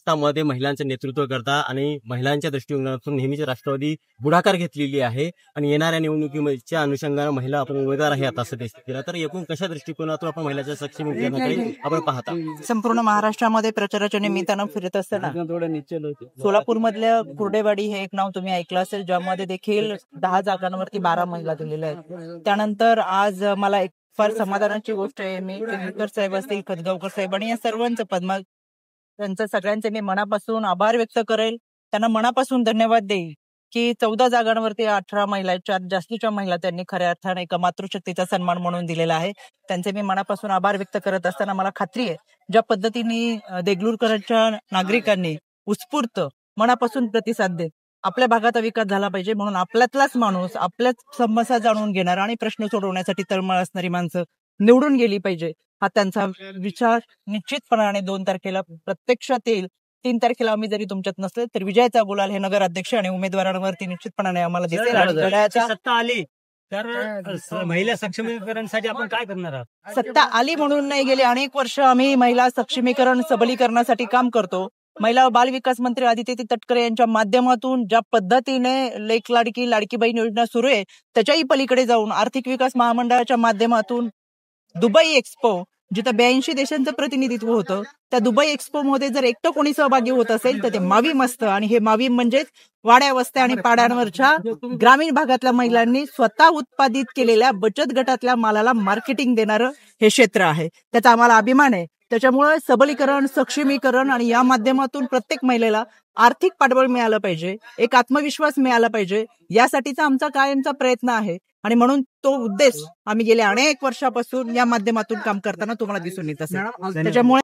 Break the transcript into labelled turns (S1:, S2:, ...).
S1: महाराष्ट्रामध्ये महिलांचं नेतृत्व करता आणि महिलांच्या दृष्टिकोनातून नेहमीच राष्ट्रवादी पुढाकार घेतलेली आहे आणि येणाऱ्या निवडणुकीच्या अनुषंगाने महिला आपण उमेदवार आहेत असं दिसतं केलं तर एकूण कशा दृष्टिकोनातून आपण महिलांच्या सक्षमीकरणाकडे आपण पाहता?
S2: संपूर्ण महाराष्ट्रामध्ये प्रचाराच्या निमित्तानं फिरत असताना सोलापूर मधल्या कुर्डेवाडी हे एक नाव तुम्ही ऐकलं असेल, ज्यामध्ये देखील 10 जागांवरती 12 महिला दिलेल्या आहेत. त्यानंतर आज मला एक फार समाधानाची गोष्ट आहे, मी केळकर साहेब असतील, खतगावकर साहेब आणि या सर्वांचं त्यांचं सगळ्यांचे मी मनापासून आभार व्यक्त करेल, त्यांना मनापासून धन्यवाद देईल की 14 जागांवरती 18 महिला, 4 जास्तीच्या महिला त्यांनी खऱ्या अर्थाने एका मातृशक्तीचा सन्मान म्हणून दिलेला आहे. त्यांचे मी मनापासून आभार व्यक्त करत असताना मला खात्री आहे, ज्या पद्धतीने देगलूरकरांच्या नागरिकांनी उत्स्फूर्त मनापासून प्रतिसाद देत आपल्या भागाचा विकास झाला पाहिजे म्हणून आपल्यातलाच माणूस, आपल्याच समस्या जाणून घेणार आणि प्रश्न सोडवण्यासाठी तळमळ असणारी माणसं निवडून गेली पाहिजे, हा त्यांचा विचार निश्चितपणाने 2 तारखेला प्रत्यक्षात येईल. 3 तारखेला आम्ही जरी तुमच्यात नसले तर विजयाचा गुलाल हे नगराध्यक्ष आणि उमेदवारांवरती निश्चितपणाने आम्हाला दिसेल. आणि घड्याळाच्या
S3: सत्ता आली तर महिला सक्षमीकरणासाठी आपण काय करणार आहात?
S2: सत्ता आली म्हणून नाही, गेले अनेक वर्ष आम्ही महिला सक्षमीकरण सबलीकरणासाठी काम करतो. महिला व बाल विकास मंत्री आदिती तटकरे यांच्या माध्यमातून ज्या पद्धतीने लेक लाडकी लाडकी बहीण योजना सुरू आहे, त्याच्याही पलीकडे जाऊन आर्थिक विकास महामंडळाच्या माध्यमातून दुबई एक्स्पो, जिथं 82 देशांचं प्रतिनिधित्व होतं, त्या दुबई एक्स्पो मध्ये जर एकटं कोणी सहभागी होत असेल तर ते मावीम असतं. आणि हे मावीम म्हणजेच वाड्या वस्त्या आणि पाड्यांवरच्या ग्रामीण भागातल्या महिलांनी स्वतः उत्पादित केलेल्या बचत गटातल्या मालाला मार्केटिंग देणारं हे क्षेत्र आहे. त्याचा आम्हाला अभिमान आहे. त्याच्यामुळे सबलीकरण, सक्षमीकरण आणि या माध्यमातून प्रत्येक महिलेला आर्थिक पाठबळ मिळालं पाहिजे, एक आत्मविश्वास मिळाला पाहिजे, यासाठीचा आमचा कायमचा प्रयत्न आहे. आणि म्हणून तो उद्देश आम्ही गेल्या अनेक वर्षापासून या माध्यमातून काम करताना तुम्हाला दिसून येत असेल. त्याच्यामुळे